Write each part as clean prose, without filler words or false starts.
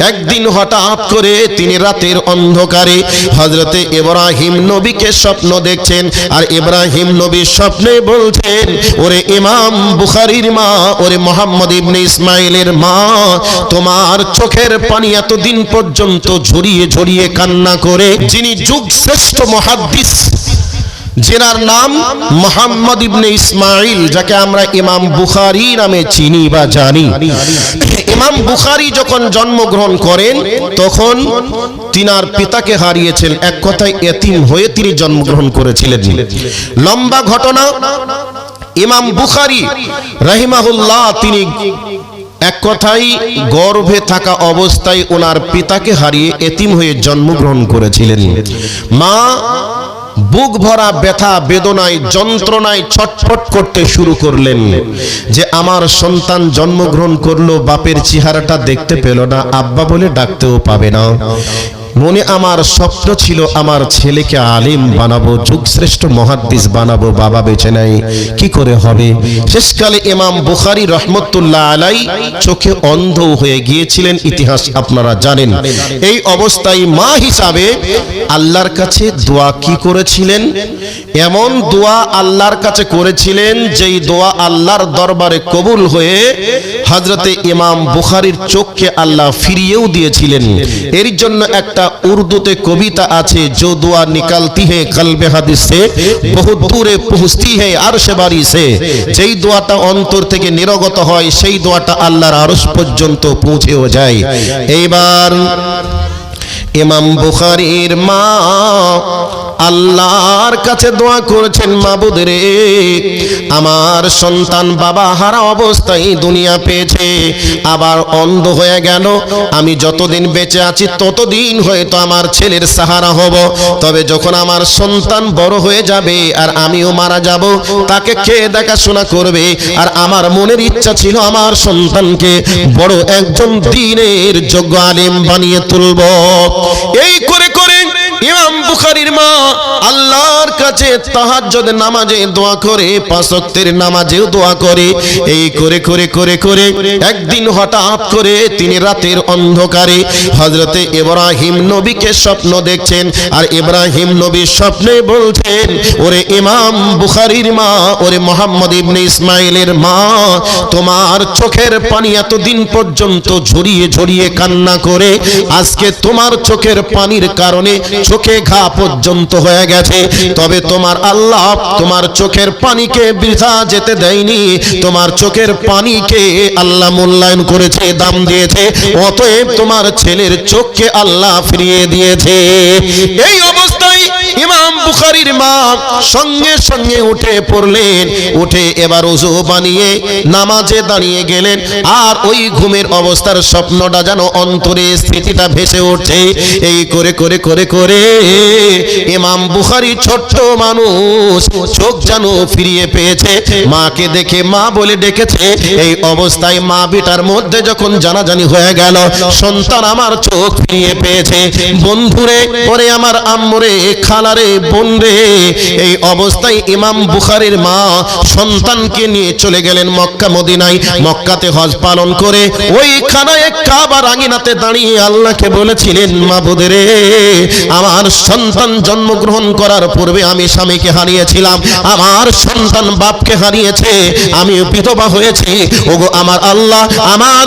একদিন হঠাৎ করে তিনি রাতের অন্ধকারে হযরতে ইব্রাহিম নবীকে স্বপ্ন দেখছেন। আর ইব্রাহিম নবী স্বপ্নে বলছেন, ওরে ইমাম বুখারীর মা, ওরে মুহাম্মদ ইবনে ইসমাইলের মা, তোমার চোখের পানি এতদিন পর্যন্ত ঝরিয়ে ঝরিয়ে কান্না করে যিনি যুগ শ্রেষ্ঠ মুহাদ্দিস, যার নাম মুহাম্মদ ইবনে ইসমাইল, যাকে আমরা ইমাম বুখারী নামে চিনি বা জানি। ইমাম বুখারী যখন জন্মগ্রহণ করেন তখন তিনার পিতাকে হারিয়েছেন, এক কথায় এতিম হয়ে তিনি জন্মগ্রহণ করেছিলেন। লম্বা ঘটনা। ইমাম বুখারী রাহিমাহুল্লাহ তিনি এক কথায় গর্ভে থাকা অবস্থায় ওনার পিতাকে হারিয়ে এতিম হয়ে জন্মগ্রহণ করেছিলেন। মা বুক ভরা ব্যথা বেদনায় যন্ত্রণায় ছটফট করতে শুরু করলেন যে আমার সন্তান জন্মগ্রহণ করলো, বাপের চেহারাটা দেখতে পেল না, আব্বা বলে ডাকতেও পাবে না। মনে আমার স্বপ্ন ছিল আমার ছেলেকে আলিম বানাবো, যুগশ্রেষ্ঠ মুহাদ্দিস বানাবো, বাবা বেঁচে নাই, কি করে হবে? শেষকালে ইমাম বুখারী রহমতুল্লাহ আলাই চোখে অন্ধ হয়ে গিয়েছিলেন, ইতিহাস আপনারা জানেন। এই অবস্থায় মা হিসাবে আল্লাহর কাছে দোয়া কি করেছিলেন? এমন দোয়া আল্লাহর কাছে করেছিলেন যেই দোয়া আল্লাহর দরবারে কবুল হয়ে হযরতে ইমাম বুখারীর চোখকে আল্লাহ ফিরিয়েও দিয়েছিলেন। এর জন্য একটা উর্দুতে কবিতা আছে, जो दुआ निकलती है कल्बे हदीस से बहुत दूर पहुंचती है अर्श बारी से, যেই দোয়াটা অন্তর থেকে নিরগত হয় সেই দোয়াটা আল্লাহর আরশ পর্যন্ত পৌঁছেও যায়। এইবার ইমাম বুখারীর মা আল্লাহর কাছে দোয়া করেছেন, মাবুদ রে, আমার সন্তান বাবা হারা অবস্থায় দুনিয়া পেয়েছে, আবার অন্ধ হয়ে গেল, আমি যতদিন বেঁচে আছি ততদিন হয়তো আমার ছেলের সাহারা হব, তবে যখন আমার সন্তান বড় হয়ে যাবে আর আমিও মারা যাব, তাকে কে দেখাশোনা করবে? আর আমার মনের ইচ্ছা ছিল আমার সন্তানকে বড় একজন দ্বীনের যোগ্য আলেম বানিয়ে তুলব। এই করে করে ইমাম বুখারীর মা আল্লাহর কাছে তাহাজ্জুদ নামাজে দোয়া করে, পাঁচ ওয়াক্তের নামাজেও দোয়া করে। এই করে করে করে করে একদিন হঠাৎ করে তিনি রাতের অন্ধকারে হযরতে ইব্রাহিম নবীকে স্বপ্ন দেখছেন। আর ইব্রাহিম নবী স্বপ্নে বলছেন, ওরে ইমাম বুখারীর মা, ওরে মুহাম্মদ ইবনে ইসমাইলের মা, তোমার চোখের পানি এতদিন পর্যন্ত ঝরিয়ে ঝরিয়ে কান্না করে আজকে তোমার চোখের পানির কারণে চোখে ঘা পর্যন্ত হয়ে গেছে, তবে তোমার আল্লাহ তোমার চোখের পানিকে বৃথা যেতে দেয়নি, তোমার চোখের পানিকে আল্লাহ মূল্যায়ন করেছে, দাম দিয়েছে, অতএব তোমার ছেলের চোখকে আল্লাহ ফিরিয়ে দিয়েছে। এই অবস্থায় ইমাম বুখারীর মা সঙ্গে সঙ্গে উঠে পড়লেন, উঠে এবার ওযু বানিয়ে নামাজে দাঁড়িয়ে গেলেন। আর ওই ঘুমের অবস্থার স্বপ্নটা যেন অন্তরে স্মৃতিটা ভেসে উঠছে। এই করে করে করে করে ইমাম বুখারী ছোট্ট মানুষ চোখ যেন ফিরিয়ে পেয়েছে, মাকে দেখে মা বলে ডেকেছে। এই অবস্থায় মা বেটার মধ্যে যখন জানাজানি হয়ে গেল, সন্তান আমার চোখ ফিরিয়ে পেয়েছে, বন্ধুরে, ওরে আমার আম্মুরে, খালারে, বোন রে, এই অবস্থায় ইমাম বুখারীর মা সন্তানকে নিয়ে চলে গেলেন মক্কা মদিনায়। মক্কাতে হজ পালন করে ওই খানায় কাবার আঙিনাতে দাঁড়িয়ে আল্লাহকে বলেছিলেন, মাবুদ রে, আমার সন্তান জন্মগ্রহণ করার পূর্বে আমি স্বামীকে হারিয়েছিলাম, আমার সন্তান বাপকে হারিয়েছে, আমি বিধবা হয়েছি, ওগো আমার আল্লাহ, আমার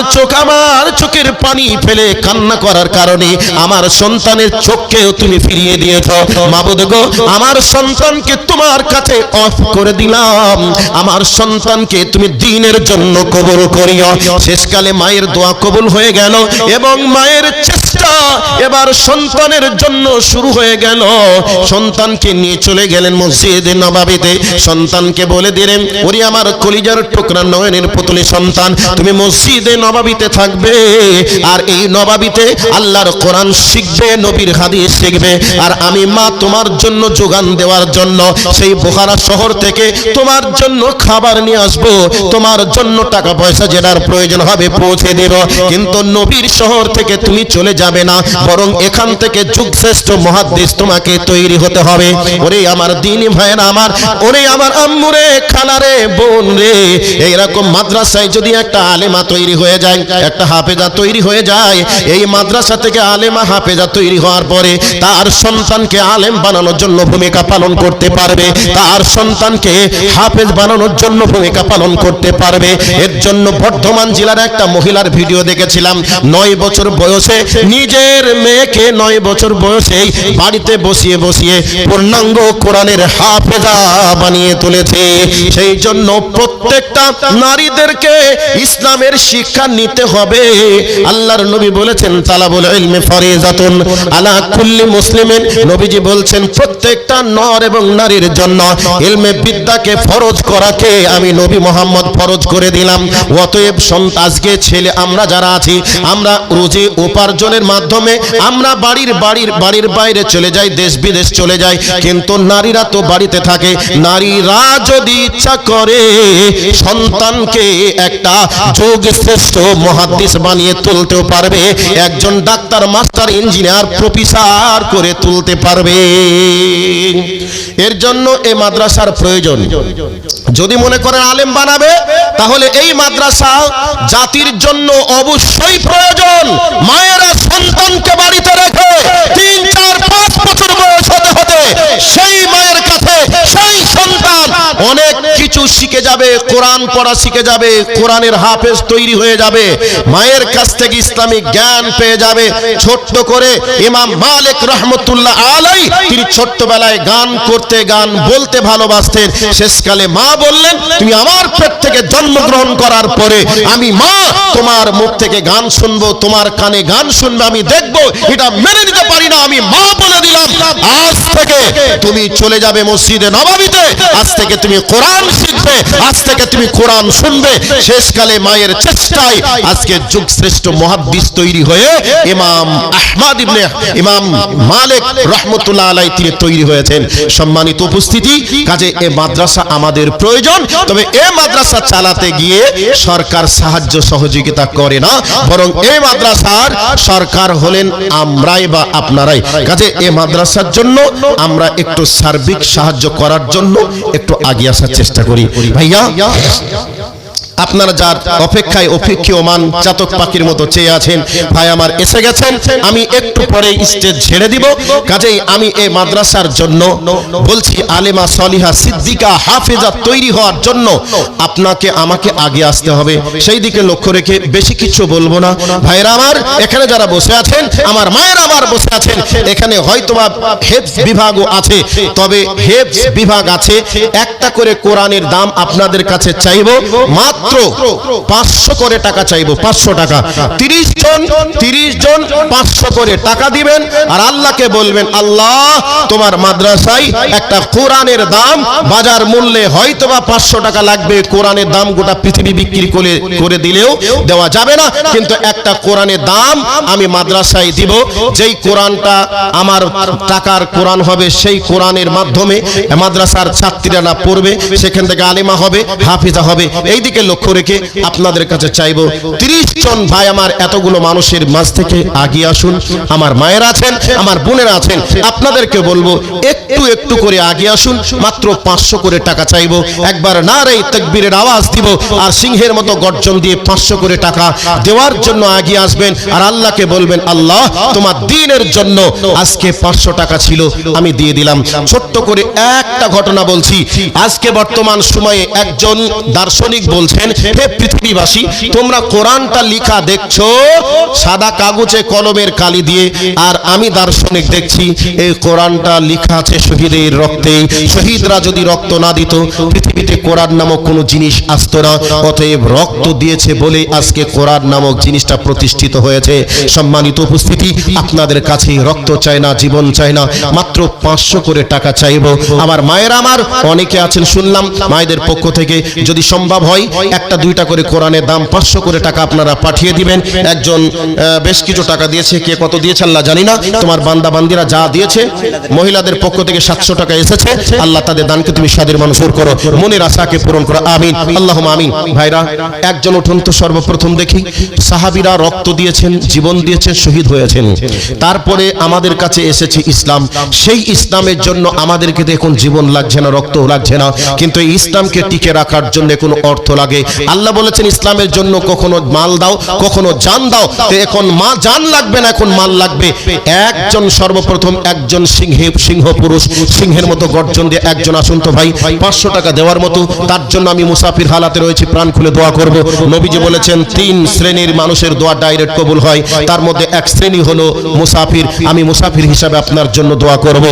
চোখের পানি ফেলে কান্না করার কারণে আমার সন্তানের চোখকেও তুমি ফিরিয়ে দিয়েছো। মাবুদ গো, আমার সন্তানকে তোমার কাছে অফ করে দিলাম, আমার সন্তানকে তুমি দ্বীনের জন্য কবুল করিও। শেষকালে মায়ের দোয়া কবুল হয়ে গেল এবং মায়ের চেষ্টা এবার সন্তানের জন্য শুরু হয়ে গেল। সন্তানকে নিয়ে চলে গেলেন মসজিদে নববীতে, সন্তানকে বলে দিলেন, ওরে আমার কলিজার টুকরা নয়নের পুতলি সন্তান, তুমি মসজিদে নববীতে থাকবে, আর এই নববীতে আল্লাহর কোরআন শিখবে, নবীর হাদিস শিখবে, আর আমি মা তোমার জন্য যোগান দেওয়ার জন্য সেই বোখারা শহর থেকে তোমার জন্য খাবার নিয়ে আসবো, তোমার জন্য টাকা পয়সা যেটার প্রয়োজন হবে পৌঁছে দেব। কিন্তু নবীর শহর থেকে তুমি চলে যাবে না, বরং এখান থেকে যুগশ্রেষ্ঠ মুহাদ্দিস তোমাকে তৈরি হতে হবে। ওরে আমার দ্বীনি ভাইয়েরা আমার, ওরে আমার আম্মুরে, খালারে, বোন রে, এইরকম মাদ্রাসায় যদি একটা আলেমা তৈরি হয়ে যায়, একটা হাফেজা তৈরি হয়ে যায়, এই মাদ্রাসা থেকে আলেমা হাফেজা তৈরি হওয়ার পরে তার সন্তানকে আলেম বানানোর জন্য ভূমিকা পালন করতে পারবে, তার সন্তানকে হাফেজ বানানোর জন্য ভূমিকা পালন করতে পারবে। এর জন্য বর্ধমান জেলার একটা মহিলার ভিডিও দেখেছিলাম, 9 বছর বয়সে নিজের মেয়েকে 9 বছর বয়সেই বাড়িতে বসিয়ে বসিয়ে পূর্ণাঙ্গ কোরআনের হাফেজা বানিয়ে তুলেছে। সেই জন্য প্রত্যেকটা নারীদেরকে ইসলামের শিক্ষা নিতে হবে। আল্লাহর নবী বলেছেন তালাবুল ইলমি ফরিজাতুন আলা কুল্লি মুসলিমিন। নবীজি বলছেন প্রত্যেকটা নর এবং নারীর জন্য ইলমে বিদ্যাকে ফরজ করাকে আমি নবী মুহাম্মদ ফরজ করে দিলাম। অতএব আজকে ছেলে আমরা যারা আছি, আমরা রুজি উপার্জনের মাধ্যমে আমরা বাড়ির বাইরে চলে যাই, দেশ বিদেশ চলে যাই, কিন্তু নারীরা তো বাড়িতে থাকে। নারীরা যদি ইচ্ছা করে সন্তানকে একটা যোগশ্রেষ্ঠ মুহাদ্দিস বানিয়ে তুলতেও পারবে, একজন ডাক্তার, মাস্টার, ইঞ্জিনিয়ার, প্রফেসর করে তুলতে পারবে। এর জন্য এই মাদ্রাসার প্রয়োজন। যদি মনে করেন আলেম বানাবে, তাহলে এই মাদ্রাসা জাতির জন্য অবশ্যই প্রয়োজন। মায়েরা সন্তানকে বাড়িতে রেখে 3, 4, 5 বছর বয়স হতে হতে সেই মায়ের কাছে সেই সন্তান অনেক কিছু শিখে যাবে, কোরআন পড়া শিখে যাবে, কোরআনের হাফেজ তৈরি হয়ে যাবে, মায়ের কাছ থেকে ইসলামিক জ্ঞান পেয়ে যাবে। ছোট্ট করে ইমাম মালিক রহমতুল্লাহ আলাইহি তিনি ছোট্টবেলায় গান করতে, গান বলতে ভালোবাসতেন। শেষকালে মা বললেন, তুমি আমার পেট থেকে জন্মগ্রহণ করার পরে আমি মা তোমার মুখ থেকে গান শুনবো, তোমার কানে গান শুনবে, আমি দেখবো, এটা মেনে নিতে পারি না, আমি মা বলে দিলাম আজ থেকে তুমি চলে যাবে মসজিদে নববীতে, আজ থেকে তুমি কোরআন শিখবে, আজ থেকে তুমি কোরআন শুনবে। শেষকালে মায়ের চেষ্টায় আজকে যুগশ্রেষ্ঠ মুহাদ্দিস তৈরি হয়ে ইমাম আহমদ ইবনে ইমাম মালিক রহমতুল্লাহ আলাইহি তিনি তৈরি হয়েছেন। সম্মানিত উপস্থিতি, কাজে এই মাদ্রাসা আমাদের প্রয়োজন। তবে এই মাদ্রাসা চালাতে গিয়ে সরকার সাহায্য সহযোগিতা করে না, বরং এই মাদ্রাসার সরকার হলেন আমরাই বা আপনারাই। কাজে এই মাদ্রাসার জন্য আমরা একটু সার্বিক সাহায্য করার জন্য একটু এগিয়ে আসার চেষ্টা করি। ভাইয়া, আপনারা যার অপেক্ষায় অপেক্ষমান চাতক পাখির মতো চেয়ে আছেন, ভাই আমার এসে গেছেন, আমি একটু পরে স্টেজ ছেড়ে দিব। কাজেই আমি এই মাদ্রাসার জন্য বলছি, আলেমা সলিহা সিদ্দিকা হাফেজা তৈরি হওয়ার জন্য আপনাকে আমাকে আগে আসতে হবে। সেই দিকে লক্ষ্য রেখে বেশি কিছু বলবো না। ভাইরা আমার, এখানে যারা বসে আছেন, আমার মায়েরা আমার বসে আছেন, এখানে হয়তোবা হেফজ বিভাগও আছে, তবে হেফজ বিভাগ আছে, একটা করে কোরআনের দাম আপনাদের কাছে চাইবো, মাত্র 500 করে টাকা চাইবো, 500 টাকা। 30 জন 500 করে টাকা দিবেন, আর আল্লাহকে বলবেন, আল্লাহ তোমার মাদ্রাসায় একটা কোরআনের দাম বাজার মূল্যে হয়তোবা 500 টাকা লাগবে, কোরআনের দাম গোটা পৃথিবী বিক্রি করে দিলেও দেওয়া যাবে না, কিন্তু একটা কোরআনের দাম আমি মাদ্রাসায় দিব, যেই কোরআনটা আমার টাকার কোরআন হবে, সেই কোরআনের মাধ্যমে মাদ্রাসার ছাত্রীরা পড়বে, সেখান থেকে আলেমা হবে, হাফিজা হবে। এই দিকে লক্ষ্য রেখে আপনাদের কাছে চাইবো 30 জন ভাই আমার এতগুলো মানুষের মাঝ থেকে আগিয়ে আসুন। আমার মায়েরা আছেন, আমার বোনেরা আছেন, আপনাদেরকে বলবো একটু একটু করে আগিয়ে আসুন, মাত্র 500 করে টাকা চাইবো। একবার নারে তাকবীরের আওয়াজ দিব, আর সিংহের মতো গর্জন দিয়ে 500 করে টাকা দেওয়ার জন্য আগিয়ে আসবেন, আর আল্লাহকে বলবেন, আল্লাহ তোমার দ্বীনের জন্য আজকে 500 টাকা ছিল, আমি দিয়ে দিলাম। ছোট্ট করে একটা ঘটনা বলছি। আজকে বর্তমান সময়ে একজন দার্শনিক বলছেন, হে পৃথিবীবাসী, তোমরা কোরআনটা লিখা দেখছো সাদা কাগজে কলমের কালি দিয়ে, আর আমি দার্শনিক দেখছি এই কোরআনটা লিখা আছে শহীদের রক্তে। শহীদরা যদি রক্ত না দিত, পৃথিবীতে কোরআন নামক কোনো জিনিস আসতো না। অতএব রক্ত দিয়েছে বলে আজকে কোরআন নামক জিনিসটা প্রতিষ্ঠিত হয়েছে। সম্মানিত উপস্থিতি, আপনাদের কাছে রক্ত চাই না, জীবন চাই না, মাত্র 500 করে টাকা চাইবো। আমার মায়েরা আমার অনেকে আছেন শুনলাম, মায়েদের পক্ষ থেকে যদি সম্ভব হয় একটা দুইটা করে কোরআনের দাম 500 করে টাকা আপনারা পাঠিয়ে দিবেন। একজন বেশ কিছু টাকা দিয়েছে, কে কত দিয়েছে আল্লাহ জানি না। তোমার বান্দা বান্দিরা যা দিয়েছে, মহিলাদের পক্ষ থেকে 700 টাকা এসেছে, আল্লাহ তাদের দানকে তুমি সাদের মনজুর করো, মনের আশাকে পূরণ করো, আমিন আল্লাহুম্মা আমিন। ভাইরা একজন উঠুন তো সর্বপ্রথম দেখি। সাহাবীরা রক্ত দিয়েছেন, জীবন দিয়েছেন, শহীদ হয়েছেন, তারপরে আমাদের কাছে এসেছে ইসলাম। সেই ইসলামের জন্য আমাদেরকে দেখুন জীবন লাগছে না, রক্ত লাগছে না, কিন্তু এই ইসলামকে টিকে রাখার জন্য কোনো অর্থ লাগে। আল্লাহ বলেছেন ইসলামের জন্য কখনো মাল দাও, কখনো জান দাও। তো এখন জান লাগবে না, এখন মাল লাগবে। একজন সর্বপ্রথম একজন সিংহ পুরুষ, সিংহের মতো গর্জন দিয়ে একজন আসুন তো ভাই, 500 টাকা দেওয়ার মতো। তার জন্য আমি মুসাফির হালাতে রয়েছি, প্রাণ খুলে দোয়া করব। নবীজি বলেছেন 3 শ্রেণীর মানুষের দোয়া ডাইরেক্ট কবুল হয়, তার মধ্যে এক শ্রেণী হলো মুসাফির। আমি মুসাফির হিসাবে আপনার জন্য দোয়া করব।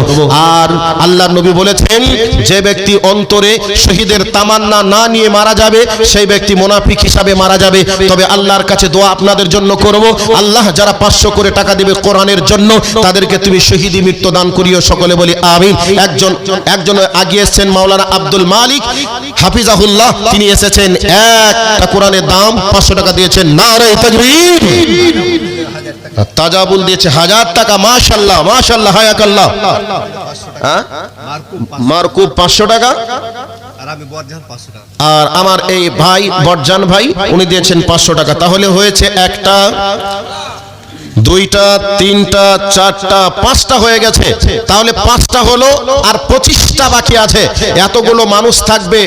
আর আল্লাহর নবী বলেছেন যে ব্যক্তি অন্তরে শহীদের তামান্না না নিয়ে মারা যাবে, সেই ব্যক্তি মুনাফিক হিসাবে মারা যাবে। তবে আল্লাহর কাছে দোয়া আপনাদের জন্য করব, আল্লাহ যারা 500 করে টাকা দেবে কোরআনের জন্য, তাদেরকে তুমি শহীদি মৃত্যু দান করিও, সকলে বলি আমিন। একজন আগিয়ে এসেছেন মাওলানা আব্দুল মালিক হাফিজাহুল্লাহ, তিনি এসেছেন, একটা কোরআনের দাম 500 টাকা দিয়েছেন। নারে তাকবীর। তাজাবুল দিয়েছে 1000 টাকা, মাশাআল্লাহ মাশাআল্লাহ, হায়াকাল্লাহ। মারকুব 500 টাকা, আর আমার এই ভাই বরজান ভাই উনি দিয়েছেন 500 টাকা। তাহলে হয়েছে একটা, দুইটা, তিনটা, চারটা, 5টা হয়ে গেছে। তাহলে 5টা হলো, আর 25টা বাকি আছে। এতগুলো মানুষ থাকবে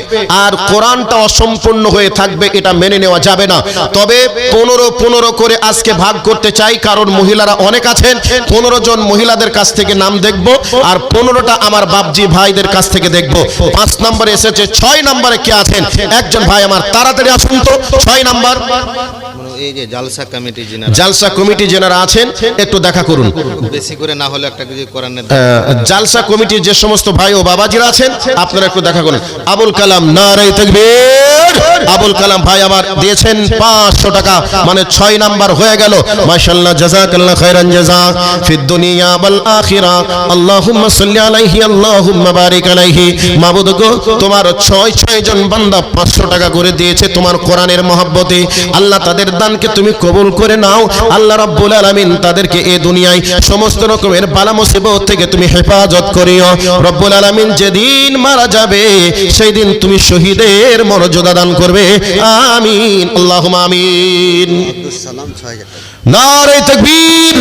আর কোরআনটা অসম্পূর্ণ হয়ে থাকবে, এটা মেনে নেওয়া যাবে না। তবে 15 করে আজকে ভাগ করতে চাই, কারণ মহিলারা অনেক আছেন। 15 জন মহিলাদের কাছ থেকে নাম দেখব, আর 15টা আমার বাপজি ভাইদের কাছ থেকে দেখব। 5 নম্বরে এসেছে, 6 নম্বরে কে আছেন? একজন ভাই আমার তাড়াতাড়ি আসুন তো। 6 নম্বর এই যে জালসা কমিটি যারা আছেন একটু দেখা করুন, বেশি করে না হলে একটা কিছু কোরআনের জালসা কমিটির যে সমস্ত ভাই ও বাবাজিরা আছেন আপনারা একটু দেখা করুন। আবুল কালাম, নারে তাকবীর। আবুল কালাম ভাই আবার দিয়েছেন 500 টাকা, মানে 6 নাম্বার হয়ে গেল। মাশাআল্লাহ, জাযাকাল্লাহ খাইরান জাযা ফিদ দুনিয়া ওয়াল আখিরা। আল্লাহুম্মা সাল্লি আলাইহি, আল্লাহুম্মা বারিক আলাইহি। মাবুদ গো, তোমার 6 জন বান্দা 500 টাকা করে দিয়েছে তোমার কোরআনের মহব্বতে। আল্লাহ তাদের দানকে তুমি কবুল করে নাও। আল্লাহ রাব্বুল আলামিন তাদেরকে এই দুনিয়ায় সমস্ত রকমের বালা মুসিবত থেকে তুমি হেফাজত করিও। রব্বুল আলামিন যেদিন মারা যাবে সেই দিন তুমি শহীদের মর্যাদা দান করবে, আমিন আল্লাহুম্মা আমিন। নারে তাকবীর।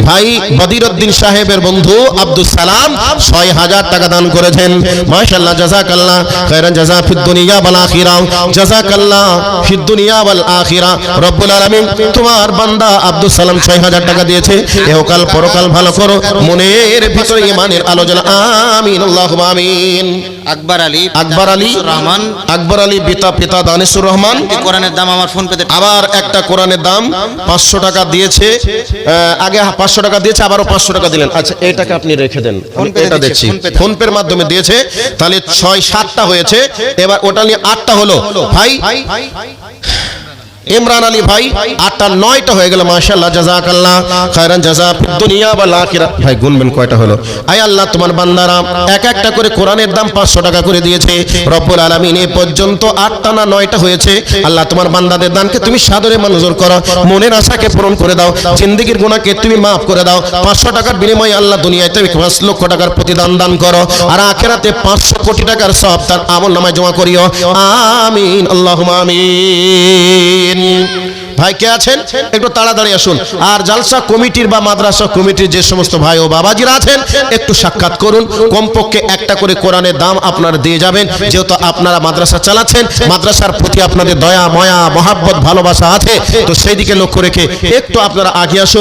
ভাই বদিরউদ্দিন সাহেবের বন্ধু আব্দুল সালাম 6000 টাকা দান করেছেন। মাশাআল্লাহ, জাযাকাল্লাহ খাইরান জাযা ফিদ দুনিয়া ওয়াল আখিরা। জাযাকাল্লাহ ফিদ দুনিয়া ওয়াল আখিরা। রব্বুল আলামিন তোমার বান্দা আব্দুল সালাম 6000 টাকা দিয়েছে। ইহকাল পরকাল ভালো করো, মনের ভিতরে ঈমানের আলো জ্বালা, আমিন আল্লাহুম্মা আমিন। আকবর আলী পিতা দানিসুর রহমান। কোরআনের দাম আমার ফোন পেতে, আবার একটা কোরআনের দাম 500 টাকা দিয়েছে। আগে 500 টাকা দিয়েছে, আবারও 500 টাকা দিলেন। আচ্ছা, এই টাকা আপনি রেখে দেন, এটা দেখছি ফোন পের মাধ্যমে দিয়েছে। তাহলে 6-7টা হয়েছে, এবার ওটা নিয়ে 8টা হলো। ভাই ইমরান আলী ভাই 8টা 9টা হয়ে গেল। মাশাআল্লাহ, জাযাকাল্লাহ খাইরান জাযা ফিদ দুনিয়া ওয়াল আখিরা। ভাই গুনবেন কয়টা হলো? আয় আল্লাহ, তোমার বান্দারা এক একটা করে কোরআনের দাম 500 টাকা করে দিয়েছে। রব্বুল আলামিন এ পর্যন্ত 8টা না 9টা হয়েছে। আল্লাহ তোমার বান্দাদের দানকে তুমি সাদরে মঞ্জুর করো, মনের আশাকে পূরণ করে দাও, জিন্দেগীর গুনাহকে তুমি maaf করে দাও। 500 টাকার বিনিময়ে আল্লাহ দুনিয়াতে 5 লক্ষ টাকার প্রতিদান দান করো, আর আখিরাতে 500 কোটি টাকার সওয়াব তার আমলনামায় জমা করিও, আমিন আল্লাহুম্মা আমিন। ভাই কে আছেন একটু তাড়াতাড়ি আসুন। আর জালসা কমিটির বা মাদ্রাসা কমিটির যে সমস্ত ভাই ও বাবাজিরা আছেন একটু সাক্ষাৎ করুন। কমপক্ষে একটা করে কোরআনের দাম আপনারা দিয়ে যাবেন, যেহেতু আপনারা মাদ্রাসা চালাচ্ছেন, মাদ্রাসার প্রতি আপনাদের দয়া ময়া মহাব্বত ভালোবাসা আছে, তো সেই দিকে লক্ষ্য রেখে একটু আপনারা আগে আসুন।